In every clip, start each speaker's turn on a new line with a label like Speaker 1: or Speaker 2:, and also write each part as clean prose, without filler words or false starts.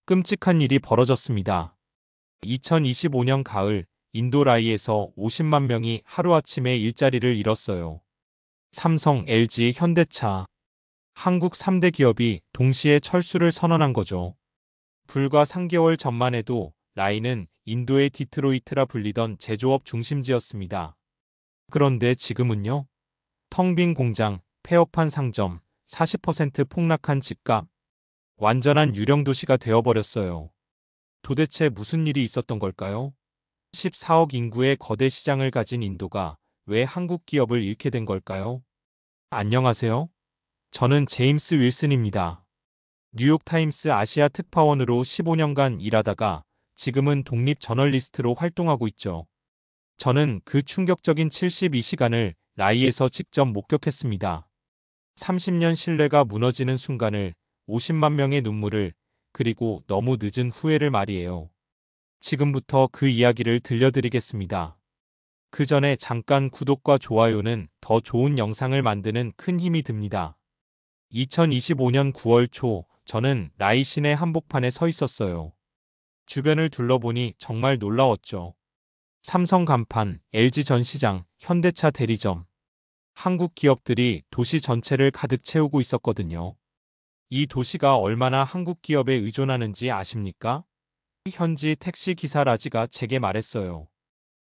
Speaker 1: 끔찍한 일이 벌어졌습니다. 2025년 가을 인도 라이에서 50만 명이 하루아침에 일자리를 잃었어요. 삼성, LG, 현대차, 한국 3대 기업이 동시에 철수를 선언한 거죠. 불과 3개월 전만 해도 라이는 인도의 디트로이트라 불리던 제조업 중심지였습니다. 그런데 지금은요? 텅 빈 공장, 폐업한 상점, 40% 폭락한 집값, 완전한 유령 도시가 되어버렸어요. 도대체 무슨 일이 있었던 걸까요? 14억 인구의 거대 시장을 가진 인도가 왜 한국 기업을 잃게 된 걸까요? 안녕하세요. 저는 제임스 윌슨입니다. 뉴욕타임스 아시아 특파원으로 15년간 일하다가 지금은 독립 저널리스트로 활동하고 있죠. 저는 그 충격적인 72시간을 라이에서 직접 목격했습니다. 30년 신뢰가 무너지는 순간을, 50만 명의 눈물을, 그리고 너무 늦은 후회를 말이에요. 지금부터 그 이야기를 들려드리겠습니다. 그 전에 잠깐 구독과 좋아요는 더 좋은 영상을 만드는 큰 힘이 듭니다. 2025년 9월 초 저는 라이 시내 한복판에 서 있었어요. 주변을 둘러보니 정말 놀라웠죠. 삼성 간판, LG 전시장, 현대차 대리점, 한국 기업들이 도시 전체를 가득 채우고 있었거든요. 이 도시가 얼마나 한국 기업에 의존하는지 아십니까? 현지 택시 기사 라지가 제게 말했어요.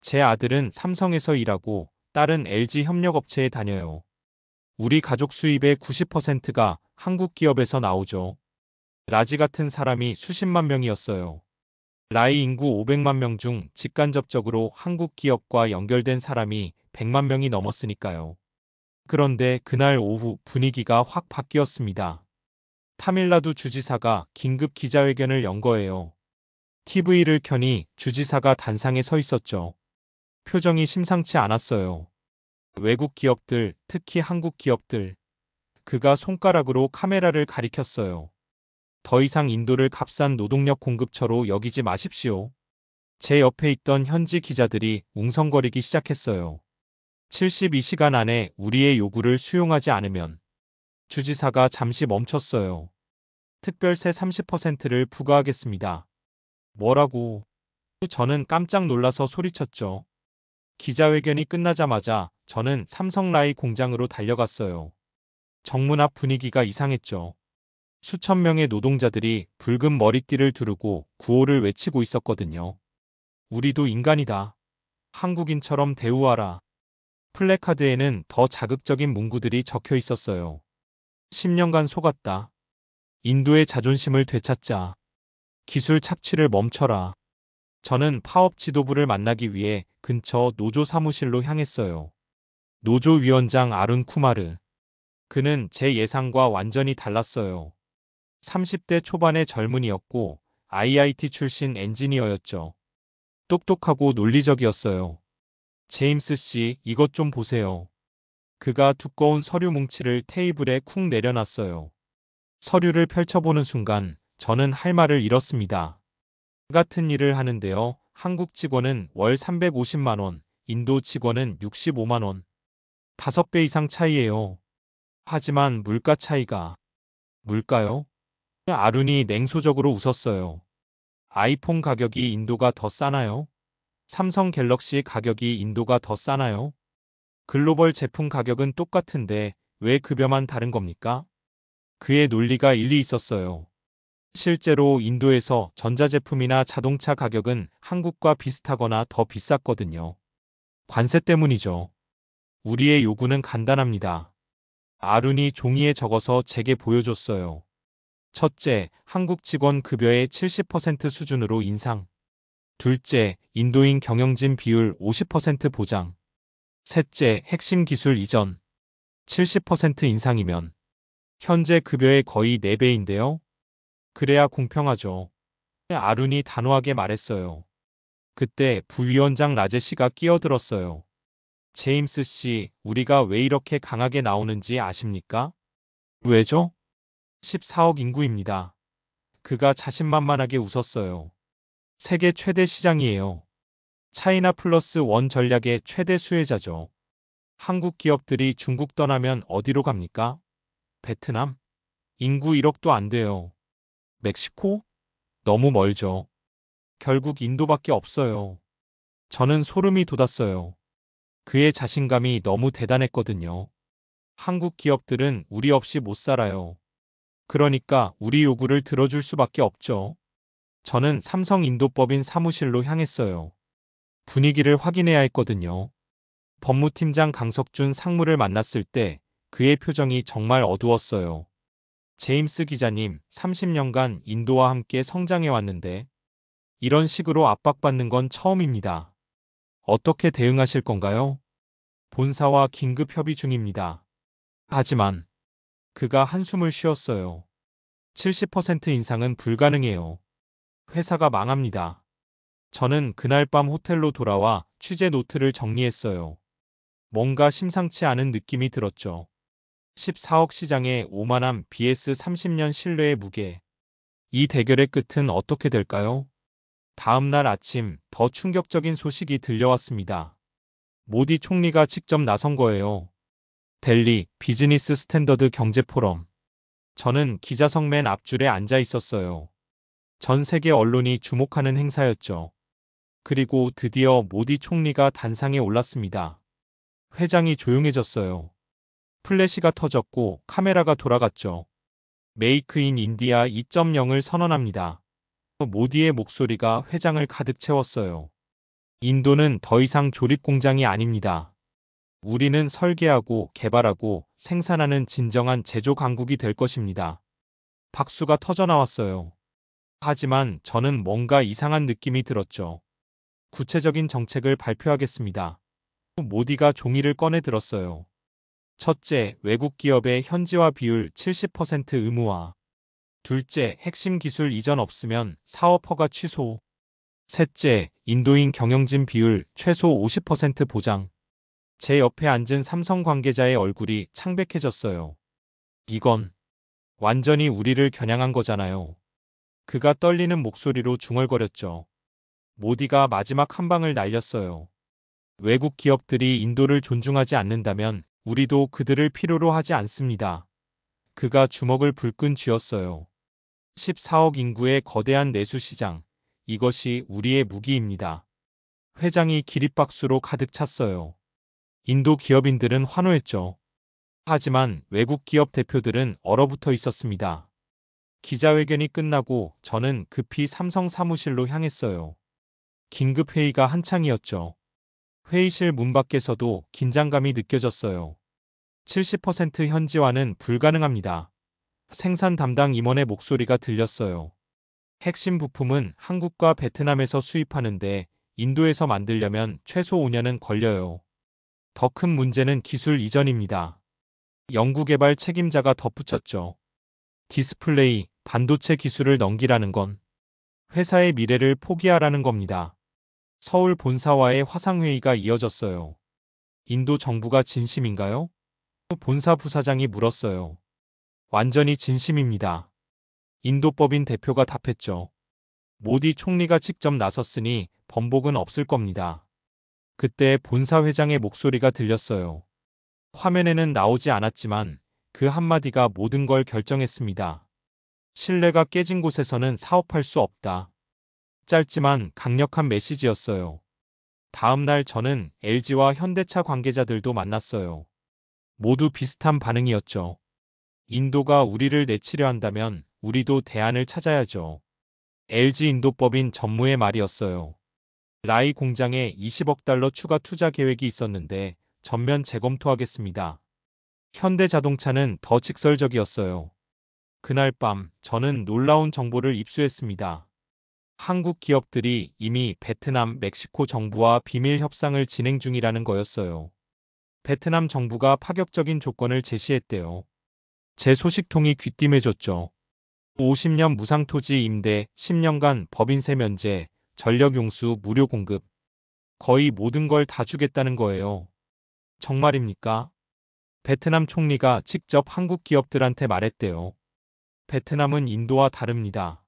Speaker 1: 제 아들은 삼성에서 일하고 딸은 LG 협력업체에 다녀요. 우리 가족 수입의 90%가 한국 기업에서 나오죠. 라지 같은 사람이 수십만 명이었어요. 라이 인구 500만 명 중 직간접적으로 한국 기업과 연결된 사람이 100만 명이 넘었으니까요. 그런데 그날 오후 분위기가 확 바뀌었습니다. 타밀나두 주지사가 긴급 기자회견을 연 거예요. TV를 켜니 주지사가 단상에 서 있었죠. 표정이 심상치 않았어요. 외국 기업들, 특히 한국 기업들. 그가 손가락으로 카메라를 가리켰어요. 더 이상 인도를 값싼 노동력 공급처로 여기지 마십시오. 제 옆에 있던 현지 기자들이 웅성거리기 시작했어요. 72시간 안에 우리의 요구를 수용하지 않으면. 주지사가 잠시 멈췄어요. 특별세 30%를 부과하겠습니다. 뭐라고? 저는 깜짝 놀라서 소리쳤죠. 기자회견이 끝나자마자 저는 삼성라이 공장으로 달려갔어요. 정문 앞 분위기가 이상했죠. 수천 명의 노동자들이 붉은 머리띠를 두르고 구호를 외치고 있었거든요. 우리도 인간이다. 한국인처럼 대우하라. 플래카드에는 더 자극적인 문구들이 적혀 있었어요. 10년간 속았다. 인도의 자존심을 되찾자. 기술 착취를 멈춰라. 저는 파업 지도부를 만나기 위해 근처 노조 사무실로 향했어요. 노조 위원장 아룬 쿠마르. 그는 제 예상과 완전히 달랐어요. 30대 초반의 젊은이였고 IIT 출신 엔지니어였죠. 똑똑하고 논리적이었어요. 제임스 씨, 이것 좀 보세요. 그가 두꺼운 서류 뭉치를 테이블에 쿵 내려놨어요. 서류를 펼쳐보는 순간 저는 할 말을 잃었습니다. 같은 일을 하는데요. 한국 직원은 월 350만 원, 인도 직원은 65만 원. 5배 이상 차이예요. 하지만 물가 차이가. 물가요? 아룬이 냉소적으로 웃었어요. 아이폰 가격이 인도가 더 싸나요? 삼성 갤럭시 가격이 인도가 더 싸나요? 글로벌 제품 가격은 똑같은데 왜 급여만 다른 겁니까? 그의 논리가 일리 있었어요. 실제로 인도에서 전자제품이나 자동차 가격은 한국과 비슷하거나 더 비쌌거든요. 관세 때문이죠. 우리의 요구는 간단합니다. 아룬이 종이에 적어서 제게 보여줬어요. 첫째, 한국 직원 급여의 70% 수준으로 인상. 둘째, 인도인 경영진 비율 50% 보장. 셋째, 핵심 기술 이전. 70% 인상이면 현재 급여의 거의 4배인데요. 그래야 공평하죠. 아룬이 단호하게 말했어요. 그때 부위원장 라제 씨가 끼어들었어요. 제임스 씨, 우리가 왜 이렇게 강하게 나오는지 아십니까? 왜죠? 14억 인구입니다. 그가 자신만만하게 웃었어요. 세계 최대 시장이에요. 차이나 플러스 원 전략의 최대 수혜자죠. 한국 기업들이 중국 떠나면 어디로 갑니까? 베트남? 인구 1억도 안 돼요. 멕시코? 너무 멀죠. 결국 인도밖에 없어요. 저는 소름이 돋았어요. 그의 자신감이 너무 대단했거든요. 한국 기업들은 우리 없이 못 살아요. 그러니까 우리 요구를 들어줄 수밖에 없죠. 저는 삼성 인도법인 사무실로 향했어요. 분위기를 확인해야 했거든요. 법무팀장 강석준 상무를 만났을 때 그의 표정이 정말 어두웠어요. 제임스 기자님, 30년간 인도와 함께 성장해 왔는데 이런 식으로 압박받는 건 처음입니다. 어떻게 대응하실 건가요? 본사와 긴급 협의 중입니다. 하지만 그가 한숨을 쉬었어요. 70% 인상은 불가능해요. 회사가 망합니다. 저는 그날 밤 호텔로 돌아와 취재 노트를 정리했어요. 뭔가 심상치 않은 느낌이 들었죠. 14억 시장의 오만함 vs 30년 신뢰의 무게. 이 대결의 끝은 어떻게 될까요? 다음 날 아침 더 충격적인 소식이 들려왔습니다. 모디 총리가 직접 나선 거예요. 델리 비즈니스 스탠더드 경제 포럼. 저는 기자석 맨 앞줄에 앉아 있었어요. 전 세계 언론이 주목하는 행사였죠. 그리고 드디어 모디 총리가 단상에 올랐습니다. 회장이 조용해졌어요. 플래시가 터졌고 카메라가 돌아갔죠. 메이크 인 인디아 2.0을 선언합니다. 모디의 목소리가 회장을 가득 채웠어요. 인도는 더 이상 조립 공장이 아닙니다. 우리는 설계하고 개발하고 생산하는 진정한 제조 강국이 될 것입니다. 박수가 터져나왔어요. 하지만 저는 뭔가 이상한 느낌이 들었죠. 구체적인 정책을 발표하겠습니다. 모디가 종이를 꺼내 들었어요. 첫째, 외국 기업의 현지화 비율 70% 의무화. 둘째, 핵심 기술 이전 없으면 사업 허가 취소. 셋째, 인도인 경영진 비율 최소 50% 보장. 제 옆에 앉은 삼성 관계자의 얼굴이 창백해졌어요. 이건 완전히 우리를 겨냥한 거잖아요. 그가 떨리는 목소리로 중얼거렸죠. 모디가 마지막 한 방을 날렸어요. 외국 기업들이 인도를 존중하지 않는다면 우리도 그들을 필요로 하지 않습니다. 그가 주먹을 불끈 쥐었어요. 14억 인구의 거대한 내수 시장. 이것이 우리의 무기입니다. 회장이 기립박수로 가득 찼어요. 인도 기업인들은 환호했죠. 하지만 외국 기업 대표들은 얼어붙어 있었습니다. 기자회견이 끝나고 저는 급히 삼성 사무실로 향했어요. 긴급 회의가 한창이었죠. 회의실 문 밖에서도 긴장감이 느껴졌어요. 70% 현지화는 불가능합니다. 생산 담당 임원의 목소리가 들렸어요. 핵심 부품은 한국과 베트남에서 수입하는데 인도에서 만들려면 최소 5년은 걸려요. 더 큰 문제는 기술 이전입니다. 연구개발 책임자가 덧붙였죠. 디스플레이, 반도체 기술을 넘기라는 건 회사의 미래를 포기하라는 겁니다. 서울 본사와의 화상회의가 이어졌어요. 인도 정부가 진심인가요? 본사 부사장이 물었어요. 완전히 진심입니다. 인도법인 대표가 답했죠. 모디 총리가 직접 나섰으니 번복은 없을 겁니다. 그때 본사 회장의 목소리가 들렸어요. 화면에는 나오지 않았지만 그 한마디가 모든 걸 결정했습니다. 신뢰가 깨진 곳에서는 사업할 수 없다. 짧지만 강력한 메시지였어요. 다음 날 저는 LG와 현대차 관계자들도 만났어요. 모두 비슷한 반응이었죠. 인도가 우리를 내치려 한다면 우리도 대안을 찾아야죠. LG 인도법인 전무의 말이었어요. 라이 공장에 20억 달러 추가 투자 계획이 있었는데 전면 재검토하겠습니다. 현대자동차는 더 직설적이었어요. 그날 밤 저는 놀라운 정보를 입수했습니다. 한국 기업들이 이미 베트남, 멕시코 정부와 비밀 협상을 진행 중이라는 거였어요. 베트남 정부가 파격적인 조건을 제시했대요. 제 소식통이 귀띔해줬죠. 50년 무상토지 임대, 10년간 법인세 면제, 전력용수 무료 공급. 거의 모든 걸 다 주겠다는 거예요. 정말입니까? 베트남 총리가 직접 한국 기업들한테 말했대요. 베트남은 인도와 다릅니다.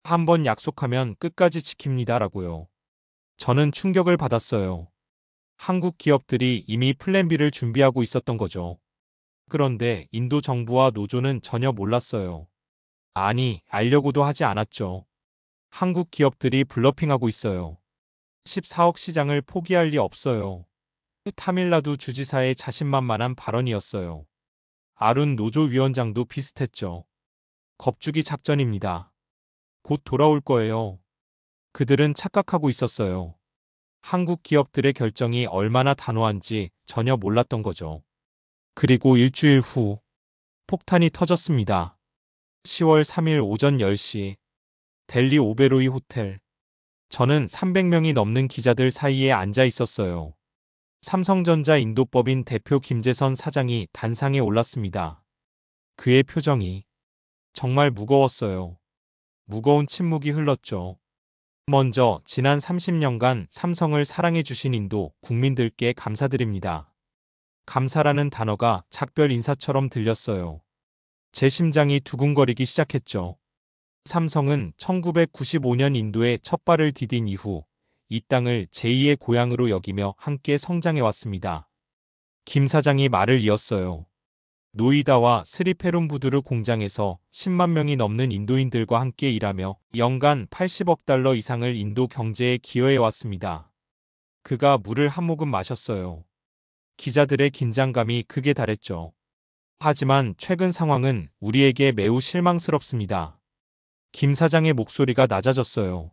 Speaker 1: 한번 약속하면 끝까지 지킵니다라고요. 저는 충격을 받았어요. 한국 기업들이 이미 플랜 B를 준비하고 있었던 거죠. 그런데 인도 정부와 노조는 전혀 몰랐어요. 아니, 알려고도 하지 않았죠. 한국 기업들이 블러핑하고 있어요. 14억 시장을 포기할 리 없어요. 타밀나두 주지사의 자신만만한 발언이었어요. 아룬 노조 위원장도 비슷했죠. 겁주기 작전입니다. 곧 돌아올 거예요. 그들은 착각하고 있었어요. 한국 기업들의 결정이 얼마나 단호한지 전혀 몰랐던 거죠. 그리고 일주일 후 폭탄이 터졌습니다. 10월 3일 오전 10시 델리 오베로이 호텔. 저는 300명이 넘는 기자들 사이에 앉아 있었어요. 삼성전자 인도법인 대표 김재선 사장이 단상에 올랐습니다. 그의 표정이 정말 무거웠어요. 무거운 침묵이 흘렀죠. 먼저 지난 30년간 삼성을 사랑해 주신 인도 국민들께 감사드립니다. 감사라는 단어가 작별 인사처럼 들렸어요. 제 심장이 두근거리기 시작했죠. 삼성은 1995년 인도에 첫 발을 디딘 이후 이 땅을 제2의 고향으로 여기며 함께 성장해 왔습니다. 김 사장이 말을 이었어요. 노이다와 스리페룸부두르 공장에서 10만 명이 넘는 인도인들과 함께 일하며 연간 80억 달러 이상을 인도 경제에 기여해 왔습니다. 그가 물을 한 모금 마셨어요. 기자들의 긴장감이 극에 달했죠. 하지만 최근 상황은 우리에게 매우 실망스럽습니다. 김 사장의 목소리가 낮아졌어요.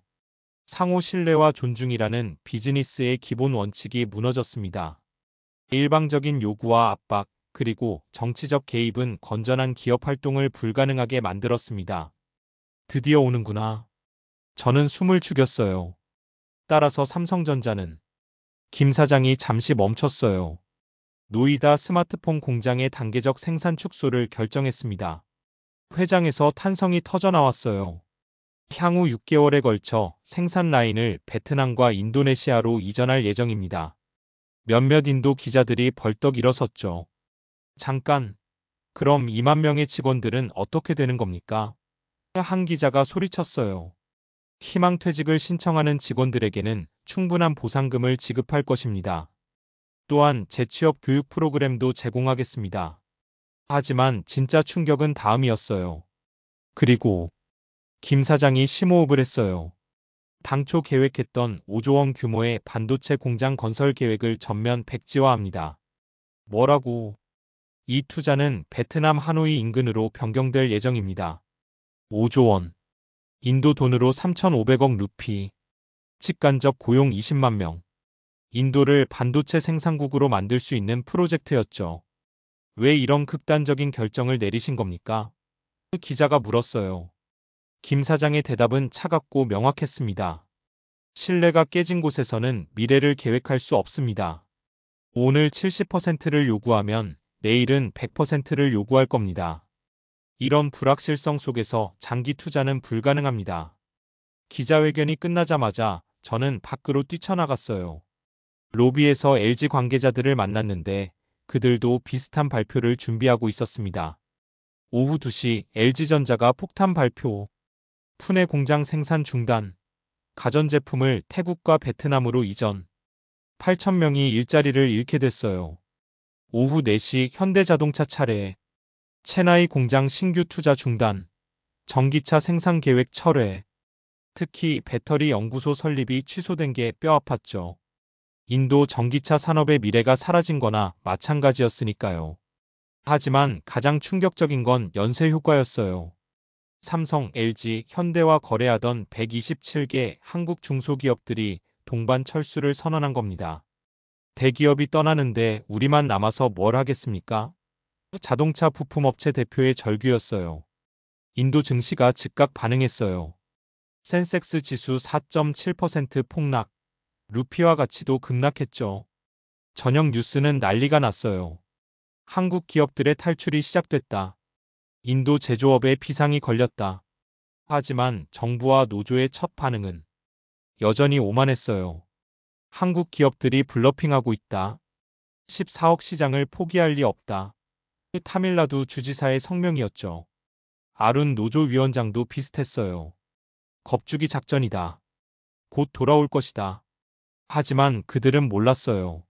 Speaker 1: 상호 신뢰와 존중이라는 비즈니스의 기본 원칙이 무너졌습니다. 일방적인 요구와 압박, 그리고 정치적 개입은 건전한 기업 활동을 불가능하게 만들었습니다. 드디어 오는구나. 저는 숨을 죽였어요. 따라서 삼성전자는 김 사장이 잠시 멈췄어요. 노이다 스마트폰 공장의 단계적 생산 축소를 결정했습니다. 회장에서 탄성이 터져나왔어요. 향후 6개월에 걸쳐 생산 라인을 베트남과 인도네시아로 이전할 예정입니다. 몇몇 인도 기자들이 벌떡 일어섰죠. 잠깐, 그럼 2만 명의 직원들은 어떻게 되는 겁니까? 한 기자가 소리쳤어요. 희망퇴직을 신청하는 직원들에게는 충분한 보상금을 지급할 것입니다. 또한 재취업 교육 프로그램도 제공하겠습니다. 하지만 진짜 충격은 다음이었어요. 그리고 김 사장이 심호흡을 했어요. 당초 계획했던 5조 원 규모의 반도체 공장 건설 계획을 전면 백지화합니다. 뭐라고? 이 투자는 베트남 하노이 인근으로 변경될 예정입니다. 5조 원. 인도 돈으로 3,500억 루피. 직간접 고용 20만 명. 인도를 반도체 생산국으로 만들 수 있는 프로젝트였죠. 왜 이런 극단적인 결정을 내리신 겁니까? 기자가 물었어요. 김 사장의 대답은 차갑고 명확했습니다. 신뢰가 깨진 곳에서는 미래를 계획할 수 없습니다. 오늘 70%를 요구하면 내일은 100%를 요구할 겁니다. 이런 불확실성 속에서 장기 투자는 불가능합니다. 기자회견이 끝나자마자 저는 밖으로 뛰쳐나갔어요. 로비에서 LG 관계자들을 만났는데 그들도 비슷한 발표를 준비하고 있었습니다. 오후 2시 LG전자가 폭탄 발표. 푸네 공장 생산 중단. 가전제품을 태국과 베트남으로 이전. 8,000명이 일자리를 잃게 됐어요. 오후 4시 현대자동차 차례. 체나이 공장 신규 투자 중단. 전기차 생산 계획 철회. 특히 배터리 연구소 설립이 취소된 게 뼈아팠죠. 인도 전기차 산업의 미래가 사라진 거나 마찬가지였으니까요. 하지만 가장 충격적인 건 연쇄 효과였어요. 삼성, LG, 현대와 거래하던 127개 한국 중소기업들이 동반 철수를 선언한 겁니다. 대기업이 떠나는데 우리만 남아서 뭘 하겠습니까? 자동차 부품업체 대표의 절규였어요. 인도 증시가 즉각 반응했어요. 센섹스 지수 4.7% 폭락. 루피와 가치도 급락했죠. 저녁 뉴스는 난리가 났어요. 한국 기업들의 탈출이 시작됐다. 인도 제조업에 비상이 걸렸다. 하지만 정부와 노조의 첫 반응은 여전히 오만했어요. 한국 기업들이 블러핑하고 있다. 14억 시장을 포기할 리 없다. 타밀나두 주지사의 성명이었죠. 아룬 노조 위원장도 비슷했어요. 겁주기 작전이다. 곧 돌아올 것이다. 하지만 그들은 몰랐어요.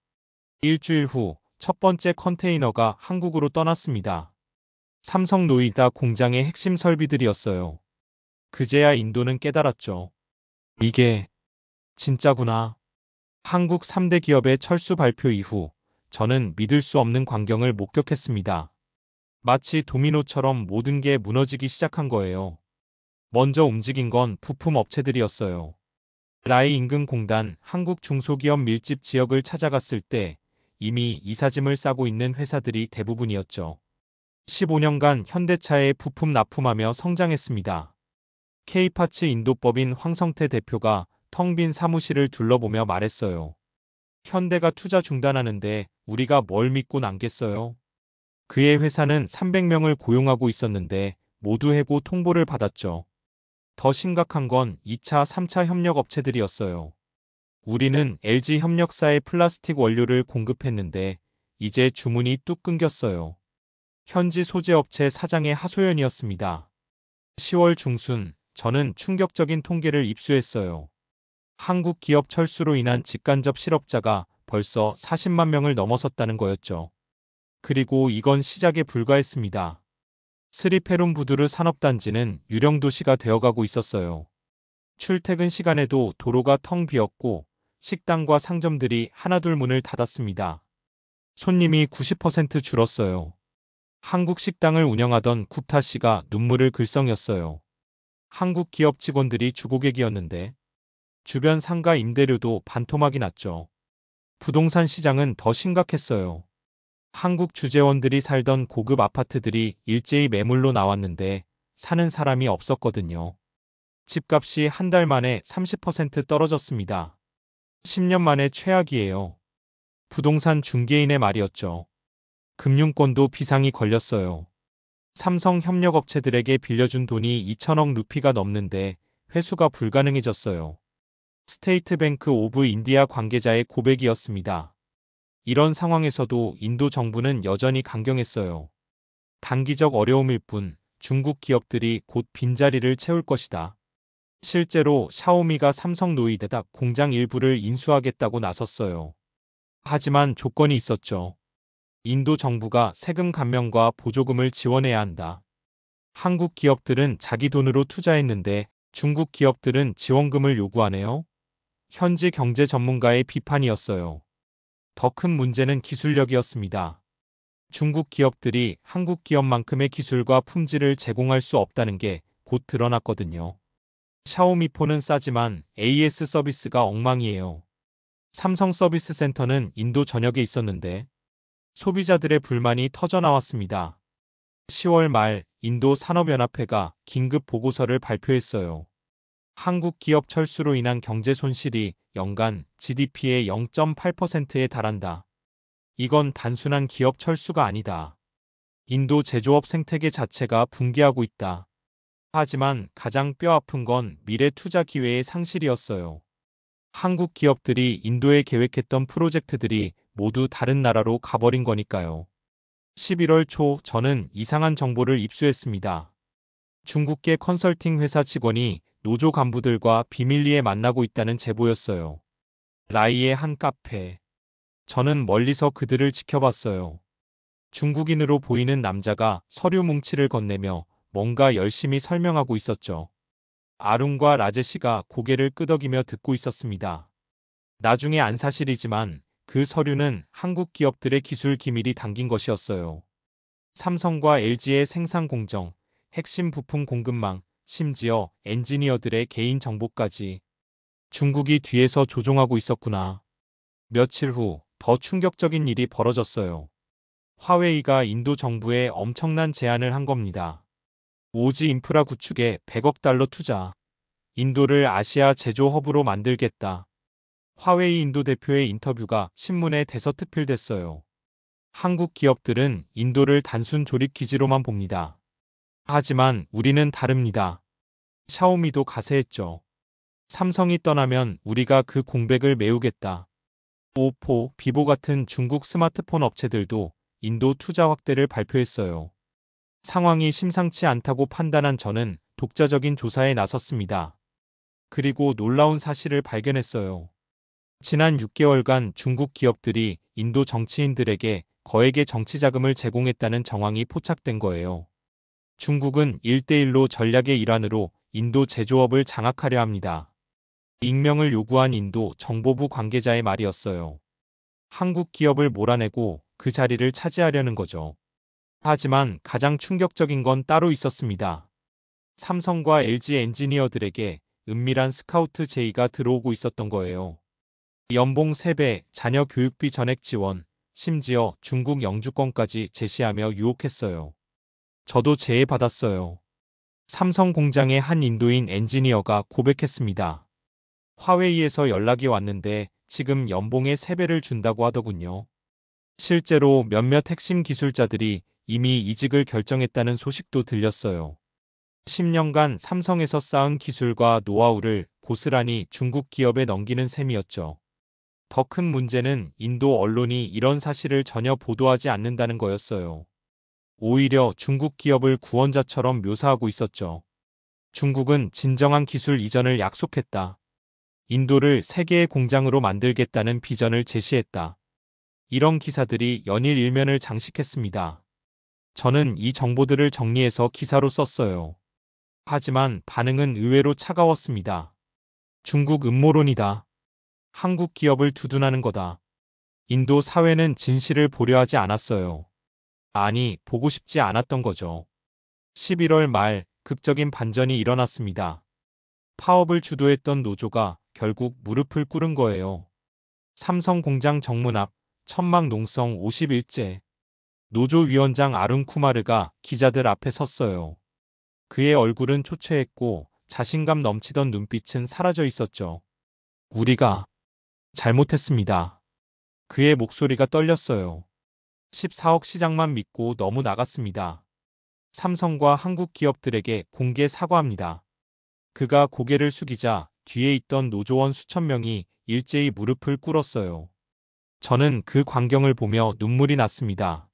Speaker 1: 일주일 후 첫 번째 컨테이너가 한국으로 떠났습니다. 삼성 노이다 공장의 핵심 설비들이었어요. 그제야 인도는 깨달았죠. 이게 진짜구나. 한국 3대 기업의 철수 발표 이후 저는 믿을 수 없는 광경을 목격했습니다. 마치 도미노처럼 모든 게 무너지기 시작한 거예요. 먼저 움직인 건 부품 업체들이었어요. 라이 임금공단 한국 중소기업 밀집 지역을 찾아갔을 때 이미 이사짐을 싸고 있는 회사들이 대부분이었죠. 15년간 현대차에 부품 납품하며 성장했습니다. K파츠 인도법인 황성태 대표가 텅 빈 사무실을 둘러보며 말했어요. 현대가 투자 중단하는데 우리가 뭘 믿고 남겠어요? 그의 회사는 300명을 고용하고 있었는데 모두 해고 통보를 받았죠. 더 심각한 건 2차, 3차 협력 업체들이었어요. 우리는 LG 협력사에 플라스틱 원료를 공급했는데 이제 주문이 뚝 끊겼어요. 현지 소재업체 사장의 하소연이었습니다. 10월 중순 저는 충격적인 통계를 입수했어요. 한국 기업 철수로 인한 직간접 실업자가 벌써 40만 명을 넘어섰다는 거였죠. 그리고 이건 시작에 불과했습니다. 스리페룸부두르 산업단지는 유령 도시가 되어가고 있었어요. 출퇴근 시간에도 도로가 텅 비었고 식당과 상점들이 하나둘 문을 닫았습니다. 손님이 90% 줄었어요. 한국 식당을 운영하던 구타 씨가 눈물을 글썽였어요. 한국 기업 직원들이 주고객이었는데 주변 상가 임대료도 반토막이 났죠. 부동산 시장은 더 심각했어요. 한국 주재원들이 살던 고급 아파트들이 일제히 매물로 나왔는데 사는 사람이 없었거든요. 집값이 한 달 만에 30% 떨어졌습니다. 10년 만에 최악이에요. 부동산 중개인의 말이었죠. 금융권도 비상이 걸렸어요. 삼성 협력업체들에게 빌려준 돈이 2천억 루피가 넘는데 회수가 불가능해졌어요. 스테이트뱅크 오브 인디아 관계자의 고백이었습니다. 이런 상황에서도 인도 정부는 여전히 강경했어요. 단기적 어려움일 뿐 중국 기업들이 곧 빈자리를 채울 것이다. 실제로 샤오미가 삼성 노이데다 공장 일부를 인수하겠다고 나섰어요. 하지만 조건이 있었죠. 인도 정부가 세금 감면과 보조금을 지원해야 한다. 한국 기업들은 자기 돈으로 투자했는데 중국 기업들은 지원금을 요구하네요. 현지 경제 전문가의 비판이었어요. 더 큰 문제는 기술력이었습니다. 중국 기업들이 한국 기업만큼의 기술과 품질을 제공할 수 없다는 게 곧 드러났거든요. 샤오미폰은 싸지만 AS 서비스가 엉망이에요. 삼성 서비스 센터는 인도 전역에 있었는데 소비자들의 불만이 터져나왔습니다. 10월 말 인도 산업연합회가 긴급 보고서를 발표했어요. 한국 기업 철수로 인한 경제 손실이 연간 GDP의 0.8%에 달한다. 이건 단순한 기업 철수가 아니다. 인도 제조업 생태계 자체가 붕괴하고 있다. 하지만 가장 뼈아픈 건 미래 투자 기회의 상실이었어요. 한국 기업들이 인도에 계획했던 프로젝트들이 모두 다른 나라로 가버린 거니까요. 11월 초 저는 이상한 정보를 입수했습니다. 중국계 컨설팅 회사 직원이 노조 간부들과 비밀리에 만나고 있다는 제보였어요. 라이의 한 카페. 저는 멀리서 그들을 지켜봤어요. 중국인으로 보이는 남자가 서류 뭉치를 건네며 뭔가 열심히 설명하고 있었죠. 아룬과 라제시가 고개를 끄덕이며 듣고 있었습니다. 나중에 안 사실이지만 그 서류는 한국 기업들의 기술 기밀이 담긴 것이었어요. 삼성과 LG의 생산 공정, 핵심 부품 공급망, 심지어 엔지니어들의 개인 정보까지 중국이 뒤에서 조종하고 있었구나. 며칠 후 더 충격적인 일이 벌어졌어요. 화웨이가 인도 정부에 엄청난 제안을 한 겁니다. 오지 인프라 구축에 100억 달러 투자. 인도를 아시아 제조 허브로 만들겠다. 화웨이 인도 대표의 인터뷰가 신문에 대서특필됐어요. 한국 기업들은 인도를 단순 조립 기지로만 봅니다. 하지만 우리는 다릅니다. 샤오미도 가세했죠. 삼성이 떠나면 우리가 그 공백을 메우겠다. 오포, 비보 같은 중국 스마트폰 업체들도 인도 투자 확대를 발표했어요. 상황이 심상치 않다고 판단한 저는 독자적인 조사에 나섰습니다. 그리고 놀라운 사실을 발견했어요. 지난 6개월간 중국 기업들이 인도 정치인들에게 거액의 정치 자금을 제공했다는 정황이 포착된 거예요. 중국은 1대1로 전략의 일환으로 인도 제조업을 장악하려 합니다. 익명을 요구한 인도 정보부 관계자의 말이었어요. 한국 기업을 몰아내고 그 자리를 차지하려는 거죠. 하지만 가장 충격적인 건 따로 있었습니다. 삼성과 LG 엔지니어들에게 은밀한 스카우트 제의가 들어오고 있었던 거예요. 연봉 3배, 자녀 교육비 전액 지원, 심지어 중국 영주권까지 제시하며 유혹했어요. 저도 제의받았어요. 삼성 공장의 한 인도인 엔지니어가 고백했습니다. 화웨이에서 연락이 왔는데 지금 연봉의 3배를 준다고 하더군요. 실제로 몇몇 핵심 기술자들이 이미 이직을 결정했다는 소식도 들렸어요. 10년간 삼성에서 쌓은 기술과 노하우를 고스란히 중국 기업에 넘기는 셈이었죠. 더 큰 문제는 인도 언론이 이런 사실을 전혀 보도하지 않는다는 거였어요. 오히려 중국 기업을 구원자처럼 묘사하고 있었죠. 중국은 진정한 기술 이전을 약속했다. 인도를 세계의 공장으로 만들겠다는 비전을 제시했다. 이런 기사들이 연일 일면을 장식했습니다. 저는 이 정보들을 정리해서 기사로 썼어요. 하지만 반응은 의외로 차가웠습니다. 중국 음모론이다. 한국 기업을 두둔하는 거다. 인도 사회는 진실을 보려 하지 않았어요. 아니, 보고 싶지 않았던 거죠. 11월 말 극적인 반전이 일어났습니다. 파업을 주도했던 노조가 결국 무릎을 꿇은 거예요. 삼성 공장 정문 앞 천막 농성 50일째. 노조 위원장 아룬 쿠마르가 기자들 앞에 섰어요. 그의 얼굴은 초췌했고 자신감 넘치던 눈빛은 사라져 있었죠. 우리가 잘못했습니다. 그의 목소리가 떨렸어요. 14억 시장만 믿고 너무 나갔습니다. 삼성과 한국 기업들에게 공개 사과합니다. 그가 고개를 숙이자 뒤에 있던 노조원 수천 명이 일제히 무릎을 꿇었어요. 저는 그 광경을 보며 눈물이 났습니다.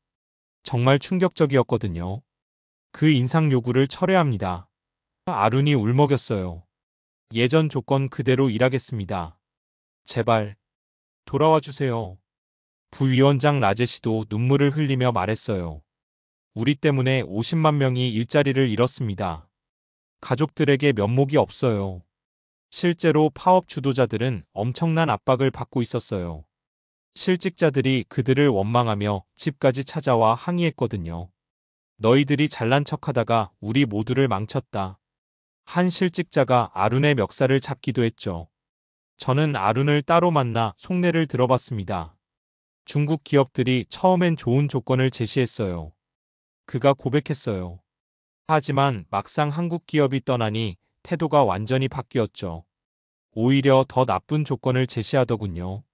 Speaker 1: 정말 충격적이었거든요. 그 인상 요구를 철회합니다. 아룬이 울먹였어요. 예전 조건 그대로 일하겠습니다. 제발 돌아와 주세요. 부위원장 라제시도 눈물을 흘리며 말했어요. 우리 때문에 50만 명이 일자리를 잃었습니다. 가족들에게 면목이 없어요. 실제로 파업 주도자들은 엄청난 압박을 받고 있었어요. 실직자들이 그들을 원망하며 집까지 찾아와 항의했거든요. 너희들이 잘난 척하다가 우리 모두를 망쳤다. 한 실직자가 아룬의 멱살을 잡기도 했죠. 저는 아룬을 따로 만나 속내를 들어봤습니다. 중국 기업들이 처음엔 좋은 조건을 제시했어요. 그가 고백했어요. 하지만 막상 한국 기업이 떠나니 태도가 완전히 바뀌었죠. 오히려 더 나쁜 조건을 제시하더군요.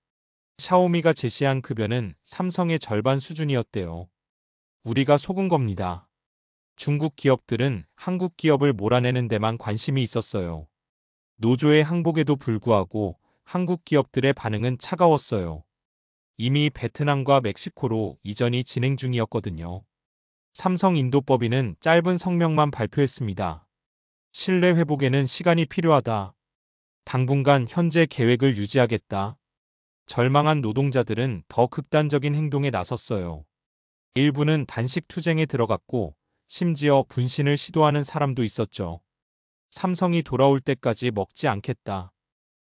Speaker 1: 샤오미가 제시한 급여는 삼성의 절반 수준이었대요. 우리가 속은 겁니다. 중국 기업들은 한국 기업을 몰아내는 데만 관심이 있었어요. 노조의 항복에도 불구하고 한국 기업들의 반응은 차가웠어요. 이미 베트남과 멕시코로 이전이 진행 중이었거든요. 삼성 인도법인은 짧은 성명만 발표했습니다. 신뢰 회복에는 시간이 필요하다. 당분간 현재 계획을 유지하겠다. 절망한 노동자들은 더 극단적인 행동에 나섰어요. 일부는 단식 투쟁에 들어갔고 심지어 분신을 시도하는 사람도 있었죠. 삼성이 돌아올 때까지 먹지 않겠다.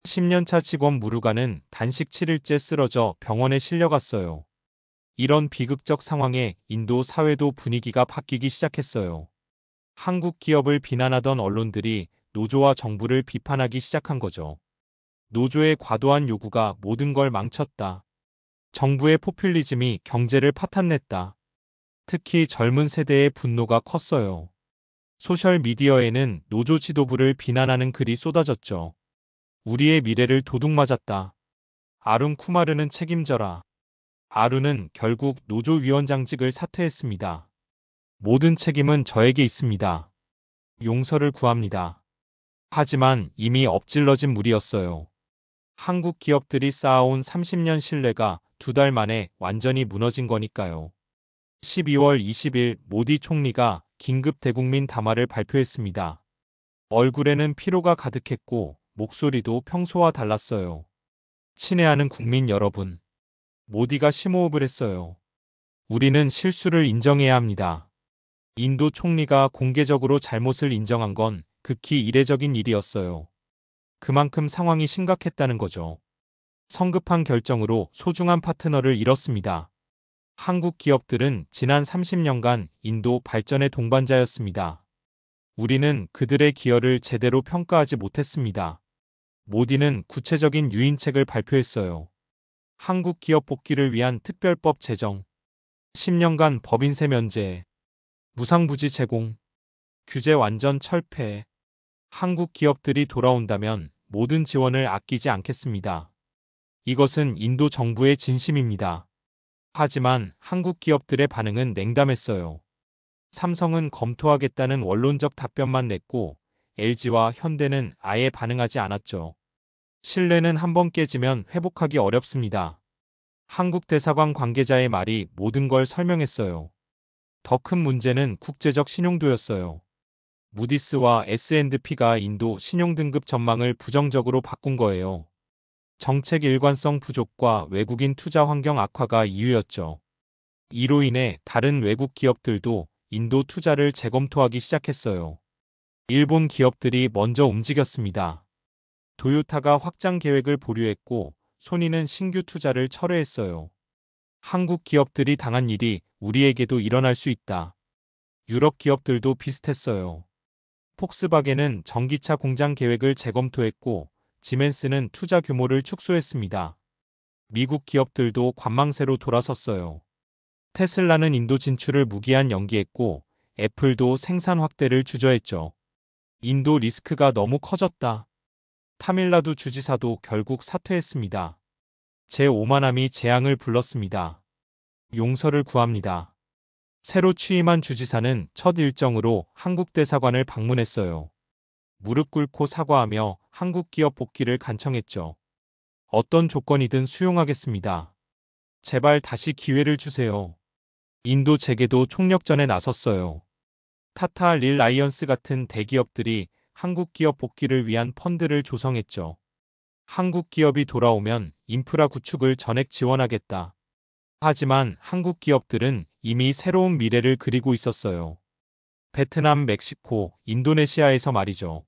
Speaker 1: 10년차 직원 무르가는 단식 7일째 쓰러져 병원에 실려갔어요. 이런 비극적 상황에 인도 사회도 분위기가 바뀌기 시작했어요. 한국 기업을 비난하던 언론들이 노조와 정부를 비판하기 시작한 거죠. 노조의 과도한 요구가 모든 걸 망쳤다. 정부의 포퓰리즘이 경제를 파탄냈다. 특히 젊은 세대의 분노가 컸어요. 소셜미디어에는 노조 지도부를 비난하는 글이 쏟아졌죠. 우리의 미래를 도둑맞았다. 아룬 쿠마르는 책임져라. 아룬은 결국 노조위원장직을 사퇴했습니다. 모든 책임은 저에게 있습니다. 용서를 구합니다. 하지만 이미 엎질러진 물이었어요. 한국 기업들이 쌓아온 30년 신뢰가 2달 만에 완전히 무너진 거니까요. 12월 20일 모디 총리가 긴급 대국민 담화를 발표했습니다. 얼굴에는 피로가 가득했고 목소리도 평소와 달랐어요. 친애하는 국민 여러분. 모디가 심호흡을 했어요. 우리는 실수를 인정해야 합니다. 인도 총리가 공개적으로 잘못을 인정한 건 극히 이례적인 일이었어요. 그만큼 상황이 심각했다는 거죠. 성급한 결정으로 소중한 파트너를 잃었습니다. 한국 기업들은 지난 30년간 인도 발전의 동반자였습니다. 우리는 그들의 기여를 제대로 평가하지 못했습니다. 모디는 구체적인 유인책을 발표했어요. 한국 기업 복귀를 위한 특별법 제정, 10년간 법인세 면제, 무상부지 제공, 규제 완전 철폐. 한국 기업들이 돌아온다면 모든 지원을 아끼지 않겠습니다. 이것은 인도 정부의 진심입니다. 하지만 한국 기업들의 반응은 냉담했어요. 삼성은 검토하겠다는 원론적 답변만 냈고 LG와 현대는 아예 반응하지 않았죠. 신뢰는 한번 깨지면 회복하기 어렵습니다. 한국 대사관 관계자의 말이 모든 걸 설명했어요. 더 큰 문제는 국제적 신용도였어요. 무디스와 S&P가 인도 신용등급 전망을 부정적으로 바꾼 거예요. 정책 일관성 부족과 외국인 투자 환경 악화가 이유였죠. 이로 인해 다른 외국 기업들도 인도 투자를 재검토하기 시작했어요. 일본 기업들이 먼저 움직였습니다. 도요타가 확장 계획을 보류했고 소니는 신규 투자를 철회했어요. 한국 기업들이 당한 일이 우리에게도 일어날 수 있다. 유럽 기업들도 비슷했어요. 폭스바겐은 전기차 공장 계획을 재검토했고 지멘스는 투자 규모를 축소했습니다. 미국 기업들도 관망세로 돌아섰어요. 테슬라는 인도 진출을 무기한 연기했고 애플도 생산 확대를 주저했죠. 인도 리스크가 너무 커졌다. 타밀나두 주지사도 결국 사퇴했습니다. 제5만함이 재앙을 불렀습니다. 용서를 구합니다. 새로 취임한 주지사는 첫 일정으로 한국 대사관을 방문했어요. 무릎 꿇고 사과하며 한국 기업 복귀를 간청했죠. 어떤 조건이든 수용하겠습니다. 제발 다시 기회를 주세요. 인도 재계도 총력전에 나섰어요. 타타 릴라이언스 같은 대기업들이 한국 기업 복귀를 위한 펀드를 조성했죠. 한국 기업이 돌아오면 인프라 구축을 전액 지원하겠다. 하지만 한국 기업들은 이미 새로운 미래를 그리고 있었어요. 베트남, 멕시코, 인도네시아에서 말이죠.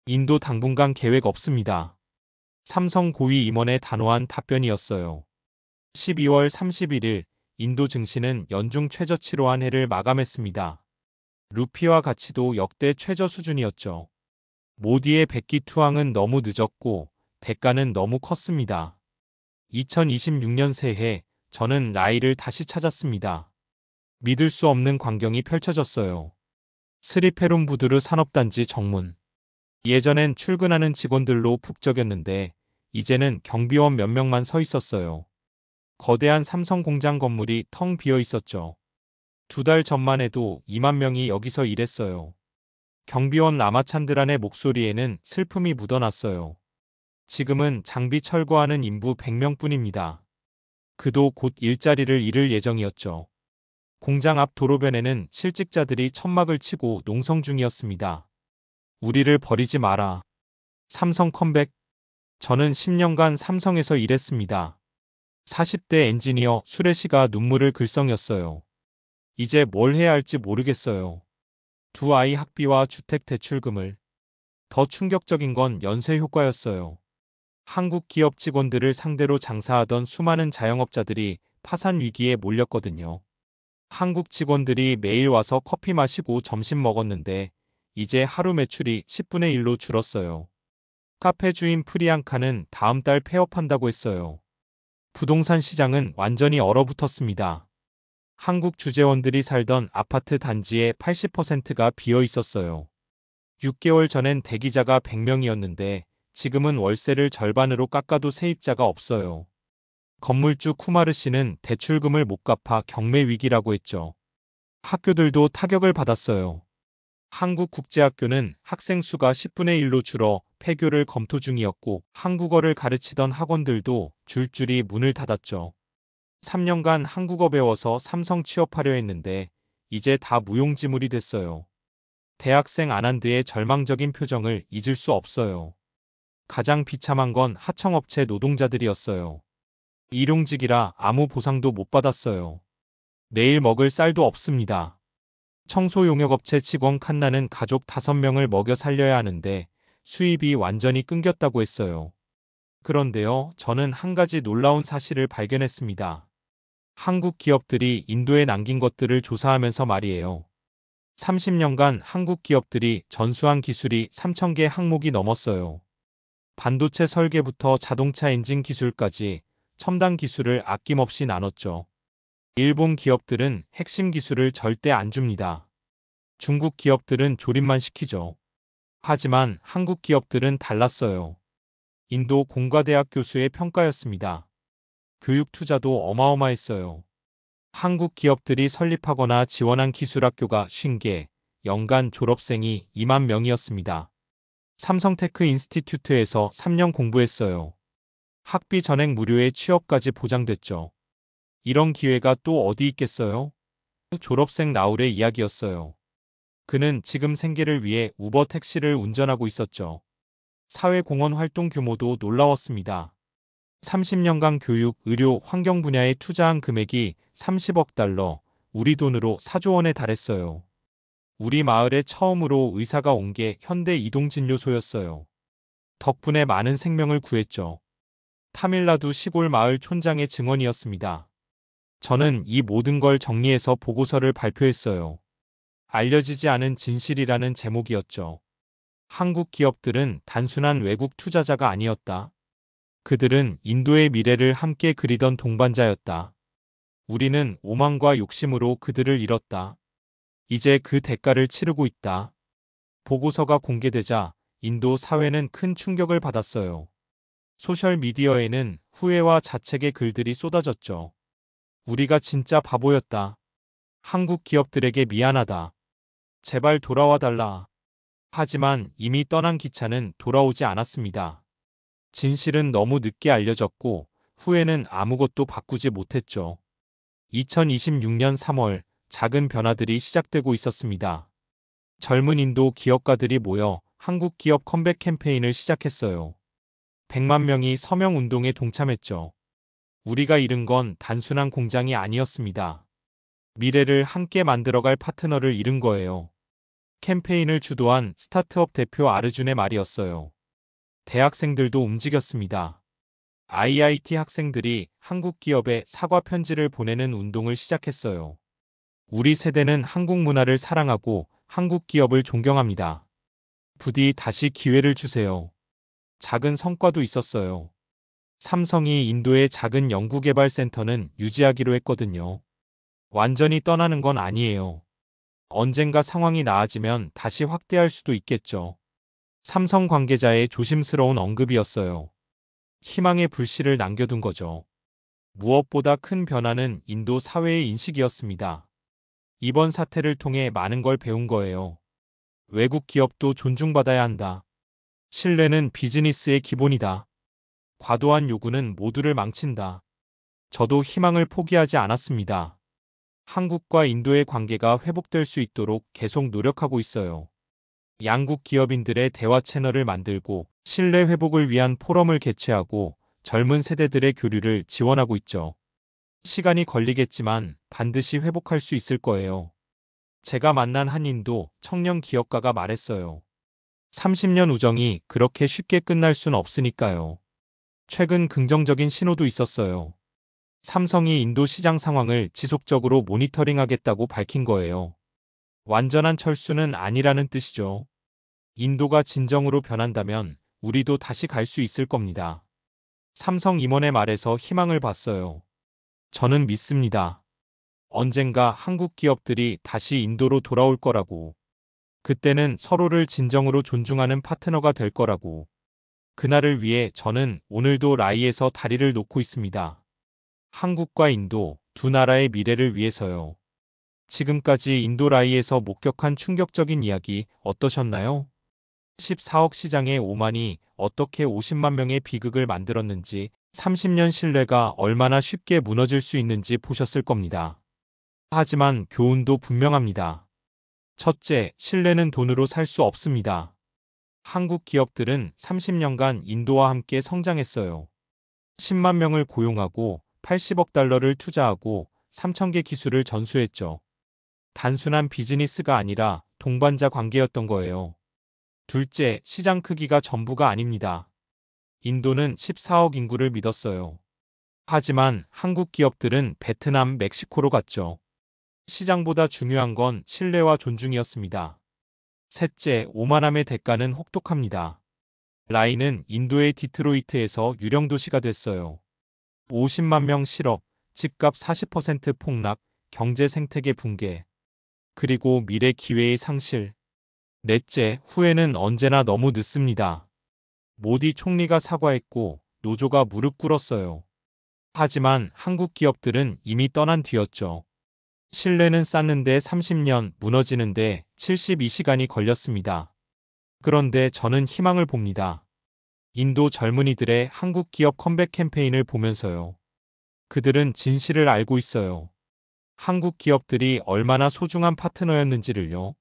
Speaker 1: 인도 당분간 계획 없습니다. 삼성 고위 임원의 단호한 답변이었어요. 12월 31일 인도 증시는 연중 최저치로 한 해를 마감했습니다. 루피화 가치도 역대 최저 수준이었죠. 모디의 백기 투항은 너무 늦었고 대가는 너무 컸습니다. 2026년 새해 저는 라이를 다시 찾았습니다. 믿을 수 없는 광경이 펼쳐졌어요. 스리페룸부두르 산업단지 정문. 예전엔 출근하는 직원들로 북적였는데 이제는 경비원 몇 명만 서 있었어요. 거대한 삼성 공장 건물이 텅 비어 있었죠. 2달 전만 해도 2만 명이 여기서 일했어요. 경비원 라마찬드란의 목소리에는 슬픔이 묻어났어요. 지금은 장비 철거하는 인부 100명뿐입니다. 그도 곧 일자리를 잃을 예정이었죠. 공장 앞 도로변에는 실직자들이 천막을 치고 농성 중이었습니다. 우리를 버리지 마라. 삼성 컴백. 저는 10년간 삼성에서 일했습니다. 40대 엔지니어 수레씨가 눈물을 글썽였어요. 이제 뭘 해야 할지 모르겠어요. 두 아이 학비와 주택 대출금을. 더 충격적인 건 연쇄 효과였어요. 한국 기업 직원들을 상대로 장사하던 수많은 자영업자들이 파산 위기에 몰렸거든요. 한국 직원들이 매일 와서 커피 마시고 점심 먹었는데 이제 하루 매출이 10분의 1로 줄었어요. 카페 주인 프리앙카는 다음 달 폐업한다고 했어요. 부동산 시장은 완전히 얼어붙었습니다. 한국 주재원들이 살던 아파트 단지의 80%가 비어 있었어요. 6개월 전엔 대기자가 100명이었는데 지금은 월세를 절반으로 깎아도 세입자가 없어요. 건물주 쿠마르 씨는 대출금을 못 갚아 경매 위기라고 했죠. 학교들도 타격을 받았어요. 한국국제학교는 학생 수가 10분의 1로 줄어 폐교를 검토 중이었고 한국어를 가르치던 학원들도 줄줄이 문을 닫았죠. 3년간 한국어 배워서 삼성 취업하려 했는데 이제 다 무용지물이 됐어요. 대학생 아난드의 절망적인 표정을 잊을 수 없어요. 가장 비참한 건 하청업체 노동자들이었어요. 일용직이라 아무 보상도 못 받았어요. 내일 먹을 쌀도 없습니다. 청소용역업체 직원 칸나는 가족 5명을 먹여 살려야 하는데 수입이 완전히 끊겼다고 했어요. 그런데요, 저는 한 가지 놀라운 사실을 발견했습니다. 한국 기업들이 인도에 남긴 것들을 조사하면서 말이에요. 30년간 한국 기업들이 전수한 기술이 3,000개 항목이 넘었어요. 반도체 설계부터 자동차 엔진 기술까지 첨단 기술을 아낌없이 나눴죠. 일본 기업들은 핵심 기술을 절대 안 줍니다. 중국 기업들은 조립만 시키죠. 하지만 한국 기업들은 달랐어요. 인도 공과대학 교수의 평가였습니다. 교육 투자도 어마어마했어요. 한국 기업들이 설립하거나 지원한 기술학교가 50개, 연간 졸업생이 2만 명이었습니다. 삼성테크 인스티튜트에서 3년 공부했어요. 학비 전액 무료의 취업까지 보장됐죠. 이런 기회가 또 어디 있겠어요? 졸업생 나울의 이야기였어요. 그는 지금 생계를 위해 우버 택시를 운전하고 있었죠. 사회공헌 활동 규모도 놀라웠습니다. 30년간 교육, 의료, 환경 분야에 투자한 금액이 30억 달러, 우리 돈으로 4조 원에 달했어요. 우리 마을에 처음으로 의사가 온 게 현대 이동진료소였어요. 덕분에 많은 생명을 구했죠. 타밀나두 시골 마을 촌장의 증언이었습니다. 저는 이 모든 걸 정리해서 보고서를 발표했어요. 알려지지 않은 진실이라는 제목이었죠. 한국 기업들은 단순한 외국 투자자가 아니었다. 그들은 인도의 미래를 함께 그리던 동반자였다. 우리는 오만과 욕심으로 그들을 잃었다. 이제 그 대가를 치르고 있다. 보고서가 공개되자 인도 사회는 큰 충격을 받았어요. 소셜미디어에는 후회와 자책의 글들이 쏟아졌죠. 우리가 진짜 바보였다. 한국 기업들에게 미안하다. 제발 돌아와 달라. 하지만 이미 떠난 기차는 돌아오지 않았습니다. 진실은 너무 늦게 알려졌고 후에는 아무것도 바꾸지 못했죠. 2026년 3월 작은 변화들이 시작되고 있었습니다. 젊은 인도 기업가들이 모여 한국 기업 컴백 캠페인을 시작했어요. 100만 명이 서명 운동에 동참했죠. 우리가 잃은 건 단순한 공장이 아니었습니다. 미래를 함께 만들어갈 파트너를 잃은 거예요. 캠페인을 주도한 스타트업 대표 아르준의 말이었어요. 대학생들도 움직였습니다. IIT 학생들이 한국 기업에 사과 편지를 보내는 운동을 시작했어요. 우리 세대는 한국 문화를 사랑하고 한국 기업을 존경합니다. 부디 다시 기회를 주세요. 작은 성과도 있었어요. 삼성이 인도의 작은 연구개발센터는 유지하기로 했거든요. 완전히 떠나는 건 아니에요. 언젠가 상황이 나아지면 다시 확대할 수도 있겠죠. 삼성 관계자의 조심스러운 언급이었어요. 희망의 불씨를 남겨둔 거죠. 무엇보다 큰 변화는 인도 사회의 인식이었습니다. 이번 사태를 통해 많은 걸 배운 거예요. 외국 기업도 존중받아야 한다. 신뢰는 비즈니스의 기본이다. 과도한 요구는 모두를 망친다. 저도 희망을 포기하지 않았습니다. 한국과 인도의 관계가 회복될 수 있도록 계속 노력하고 있어요. 양국 기업인들의 대화 채널을 만들고 신뢰 회복을 위한 포럼을 개최하고 젊은 세대들의 교류를 지원하고 있죠. 시간이 걸리겠지만 반드시 회복할 수 있을 거예요. 제가 만난 한 인도 청년 기업가가 말했어요. 30년 우정이 그렇게 쉽게 끝날 순 없으니까요. 최근 긍정적인 신호도 있었어요. 삼성이 인도 시장 상황을 지속적으로 모니터링하겠다고 밝힌 거예요. 완전한 철수는 아니라는 뜻이죠. 인도가 진정으로 변한다면 우리도 다시 갈 수 있을 겁니다. 삼성 임원의 말에서 희망을 봤어요. 저는 믿습니다. 언젠가 한국 기업들이 다시 인도로 돌아올 거라고. 그때는 서로를 진정으로 존중하는 파트너가 될 거라고. 그날을 위해 저는 오늘도 라이에서 다리를 놓고 있습니다. 한국과 인도 두 나라의 미래를 위해서요. 지금까지 인도 라이에서 목격한 충격적인 이야기 어떠셨나요? 14억 시장의 오만이 어떻게 50만 명의 비극을 만들었는지, 30년 신뢰가 얼마나 쉽게 무너질 수 있는지 보셨을 겁니다. 하지만 교훈도 분명합니다. 첫째, 신뢰는 돈으로 살 수 없습니다. 한국 기업들은 30년간 인도와 함께 성장했어요. 10만 명을 고용하고 80억 달러를 투자하고 3,000개 기술을 전수했죠. 단순한 비즈니스가 아니라 동반자 관계였던 거예요. 둘째, 시장 크기가 전부가 아닙니다. 인도는 14억 인구를 믿었어요. 하지만 한국 기업들은 베트남, 멕시코로 갔죠. 시장보다 중요한 건 신뢰와 존중이었습니다. 셋째, 오만함의 대가는 혹독합니다. 라인은 인도의 디트로이트에서 유령 도시가 됐어요. 50만 명 실업, 집값 40% 폭락, 경제 생태계 붕괴, 그리고 미래 기회의 상실. 넷째, 후회는 언제나 너무 늦습니다. 모디 총리가 사과했고 노조가 무릎 꿇었어요. 하지만 한국 기업들은 이미 떠난 뒤였죠. 신뢰는 쌓는데 30년, 무너지는데 72시간이 걸렸습니다. 그런데 저는 희망을 봅니다. 인도 젊은이들의 한국 기업 컴백 캠페인을 보면서요. 그들은 진실을 알고 있어요. 한국 기업들이 얼마나 소중한 파트너였는지를요.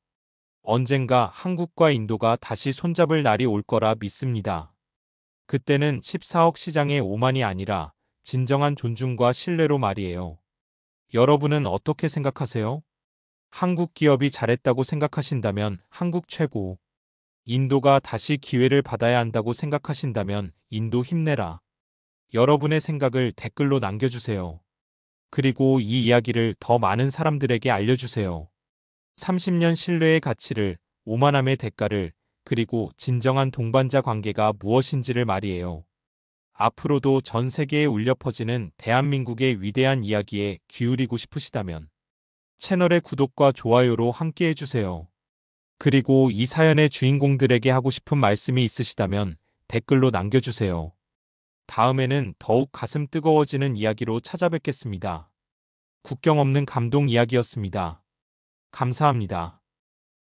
Speaker 1: 언젠가 한국과 인도가 다시 손잡을 날이 올 거라 믿습니다. 그때는 14억 시장의 오만이 아니라 진정한 존중과 신뢰로 말이에요. 여러분은 어떻게 생각하세요? 한국 기업이 잘했다고 생각하신다면 한국 최고. 인도가 다시 기회를 받아야 한다고 생각하신다면 인도 힘내라. 여러분의 생각을 댓글로 남겨주세요. 그리고 이 이야기를 더 많은 사람들에게 알려주세요. 30년 신뢰의 가치를, 오만함의 대가를, 그리고 진정한 동반자 관계가 무엇인지를 말이에요. 앞으로도 전 세계에 울려 퍼지는 대한민국의 위대한 이야기에 기울이고 싶으시다면 채널의 구독과 좋아요로 함께 해주세요. 그리고 이 사연의 주인공들에게 하고 싶은 말씀이 있으시다면 댓글로 남겨주세요. 다음에는 더욱 가슴 뜨거워지는 이야기로 찾아뵙겠습니다. 국경 없는 감동 이야기였습니다. 감사합니다.